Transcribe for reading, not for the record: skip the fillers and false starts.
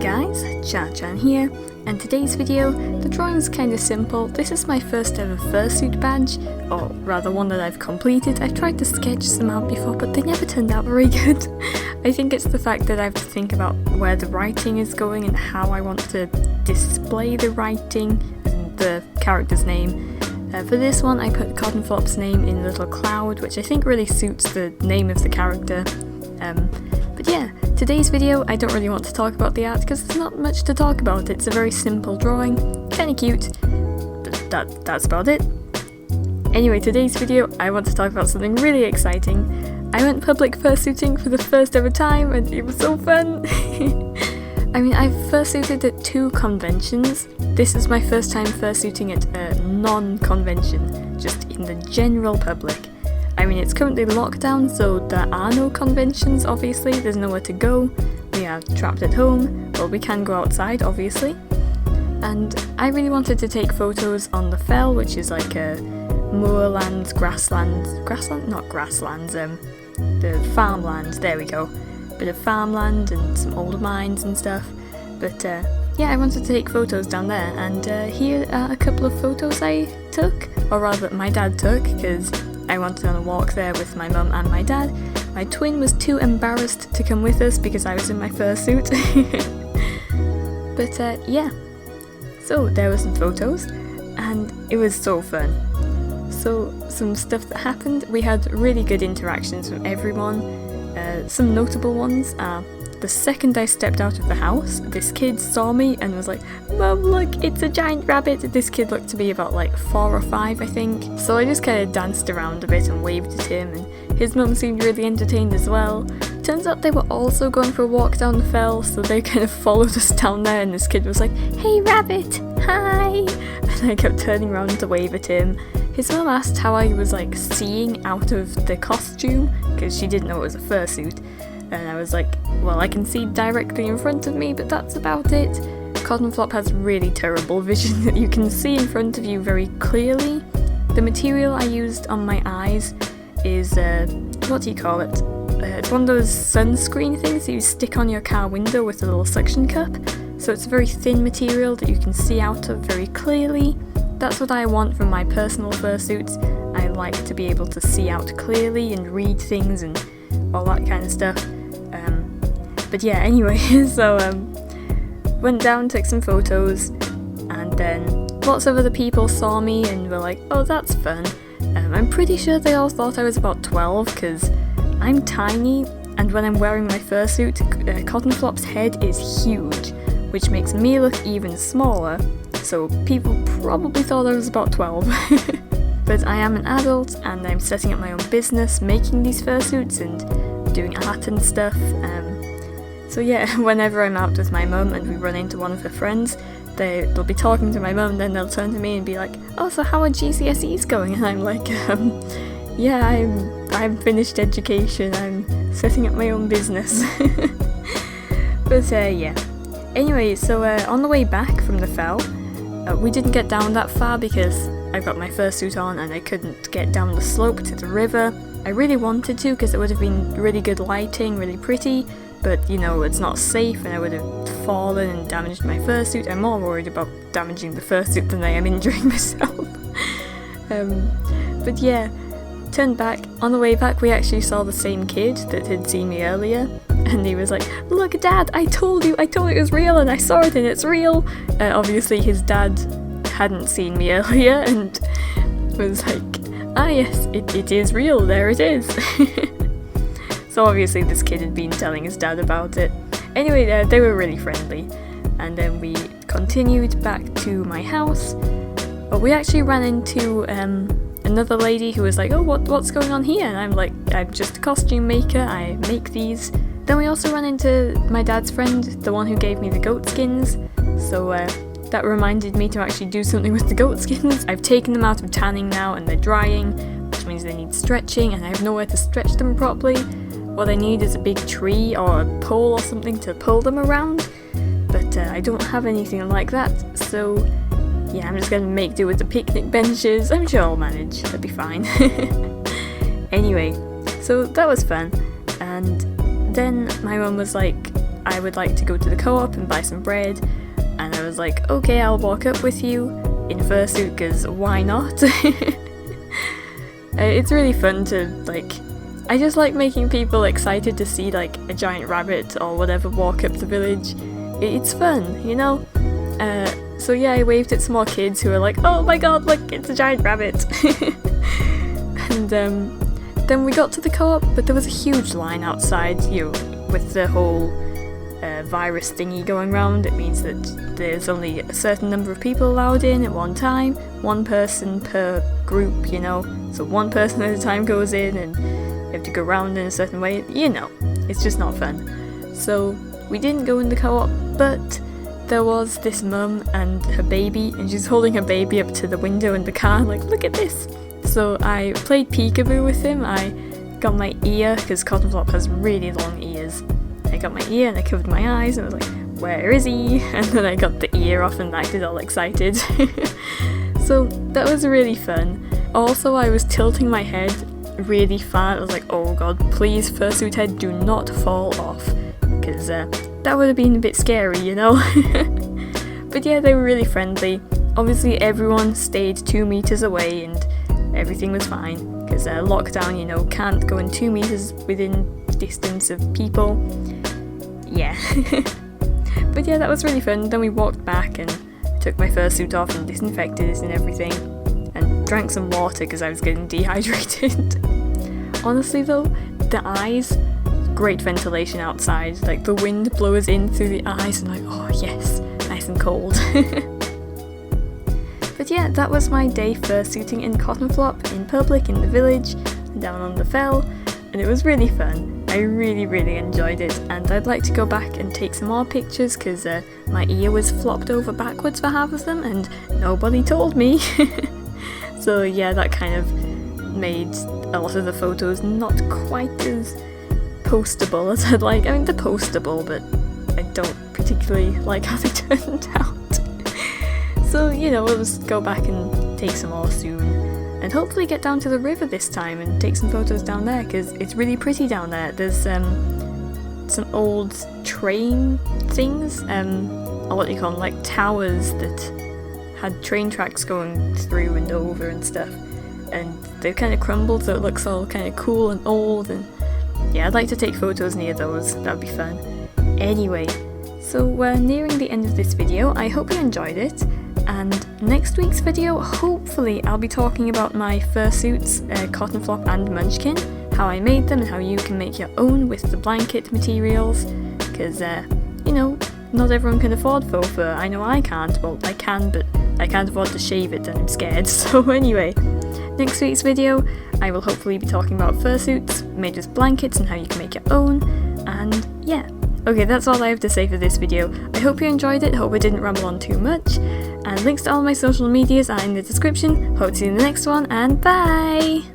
guys, Cha-chan here, and today's video, the drawing's kinda simple. This is my first ever fursuit badge, or rather one that I've completed. I've tried to sketch some out before, but they never turned out very good. I think it's the fact that I have to think about where the writing is going and how I want to display the writing and the character's name. For this one I put Cottonflop's name in a little cloud, which I think really suits the name of the character. But yeah, today's video I don't really want to talk about the art because there's not much to talk about. It's a very simple drawing, kinda cute, but that's about it. Anyway, today's video I want to talk about something really exciting. I went public fursuiting for the first ever time and it was so fun! I mean, I've fursuited at 2 conventions. This is my first time fursuiting at a non-convention, just in the general public. I mean, it's currently lockdown, so there are no conventions, obviously, there's nowhere to go. We are trapped at home, well, we can go outside, obviously. And I really wanted to take photos on the fell, which is like a moorlands, grasslands, the farmlands, there we go. Bit of farmland and some old mines and stuff, but yeah, I wanted to take photos down there, and here are a couple of photos I took, or rather my dad took, because I went on a walk there with my mum and my dad. My twin was too embarrassed to come with us because I was in my fursuit. But yeah, so there were some photos and it was so fun. So some stuff that happened, we had really good interactions from everyone. Some notable ones are, the second I stepped out of the house, this kid saw me and was like, "Mum, look, it's a giant rabbit." This kid looked to be about like 4 or 5, I think. So I just kind of danced around a bit and waved at him, and his mum seemed really entertained as well. Turns out they were also going for a walk down the fell, so they kind of followed us down there, and this kid was like, "Hey rabbit, hi!" And I kept turning around to wave at him. His mum asked how I was like seeing out of the costume, because she didn't know it was a fursuit. And I was like, well, I can see directly in front of me, but that's about it. Cottonflop has really terrible vision that you can see in front of you very clearly. The material I used on my eyes is, what do you call it? It's one of those sunscreen things that you stick on your car window with a little suction cup. So it's a very thin material that you can see out of very clearly. That's what I want from my personal fursuits. I like to be able to see out clearly and read things and all that kind of stuff. But yeah, anyway, so went down, took some photos, and then lots of other people saw me and were like, "Oh, that's fun." I'm pretty sure they all thought I was about 12 because I'm tiny, and when I'm wearing my fursuit, Cottonflop's head is huge, which makes me look even smaller, so people probably thought I was about 12. But I am an adult and I'm setting up my own business making these fursuits and doing art and stuff. So yeah, whenever I'm out with my mum and we run into one of her friends, they'll be talking to my mum, then they'll turn to me and be like, "Oh, so how are GCSEs going?" And I'm like, yeah, I'm finished education, I'm setting up my own business. But yeah. Anyway, so on the way back from the fell, we didn't get down that far because I got my fursuit on and I couldn't get down the slope to the river. I really wanted to because it would have been really good lighting, really pretty, but you know, it's not safe and I would have fallen and damaged my fursuit. I'm more worried about damaging the fursuit than I am injuring myself. But yeah, turned back. On the way back we actually saw the same kid that had seen me earlier, and he was like, "Look Dad, I told you it was real and I saw it and it's real." Obviously his dad hadn't seen me earlier and was like, "Ah yes, it is real, there it is." So obviously this kid had been telling his dad about it. Anyway, they were really friendly, and then we continued back to my house, but we actually ran into another lady who was like, "Oh, what's going on here?" And I'm like, "I'm just a costume maker, I make these." Then we also ran into my dad's friend, the one who gave me the goat skins, so that reminded me to actually do something with the goat skins. I've taken them out of tanning now and they're drying, which means they need stretching, and I have nowhere to stretch them properly. What I need is a big tree or a pole or something to pull them around, but I don't have anything like that, so yeah, I'm just gonna make do with the picnic benches. I'm sure I'll manage, that'll be fine. Anyway, so that was fun, and then my mum was like, I would like to go to the co-op and buy some bread, and I was like, okay, I'll walk up with you in fursuit, because why not? It's really fun to, like, I just like making people excited to see like a giant rabbit or whatever walk up the village. It's fun, you know? So yeah, I waved at some more kids who were like, oh my god, look, it's a giant rabbit! And then we got to the co-op, but there was a huge line outside, you know, with the whole virus thingy going around. It means that there's only a certain number of people allowed in at one time, one person per group, you know, so one person at a time goes in and you have to go around in a certain way, you know, it's just not fun. So we didn't go in the co-op, but there was this mum and her baby, and she's holding her baby up to the window in the car, like, look at this! So I played peekaboo with him. I got my ear, because Cottonflop has really long ears. I got my ear and I covered my eyes and I was like, where is he? And then I got the ear off and acted all excited. So that was really fun. Also, I was tilting my head really far. I was like, oh god, please, fursuit head, do not fall off. Because that would have been a bit scary, you know? But yeah, they were really friendly. Obviously, everyone stayed 2 meters away and everything was fine. Because lockdown, you know, can't go in 2 meters within distance of people. Yeah. But yeah, that was really fun. Then we walked back and I took my fursuit off and disinfected it and everything. And drank some water because I was getting dehydrated. Honestly though, the eyes, great ventilation outside. Like the wind blows in through the eyes and like, oh yes, nice and cold. But yeah, that was my day fursuiting in Cottonflop, in public, in the village, and down on the fell, and it was really fun. I really enjoyed it, and I'd like to go back and take some more pictures because my ear was flopped over backwards for half of them and nobody told me. So yeah, that kind of made a lot of the photos not quite as postable as I'd like. I mean, they're postable, but I don't particularly like how they turned out. So, you know, we'll just go back and take some more soon. And hopefully get down to the river this time and take some photos down there, because it's really pretty down there. There's some old train things, or what do you call them, like towers that had train tracks going through and over and stuff. And they've kind of crumbled, so it looks all kind of cool and old, and yeah, I'd like to take photos near those, that'd be fun. Anyway, so we're nearing the end of this video. I hope you enjoyed it. And next week's video, hopefully I'll be talking about my fursuits, Cottonflop and Munchkin, how I made them and how you can make your own with the blanket materials, because, you know, not everyone can afford faux fur. I know I can't, well I can, but I can't afford to shave it and I'm scared. So anyway, next week's video I will hopefully be talking about fursuits made with blankets and how you can make your own, and yeah. Okay, that's all I have to say for this video. I hope you enjoyed it, hope I didn't ramble on too much, and links to all my social medias are in the description. Hope to see you in the next one, and bye!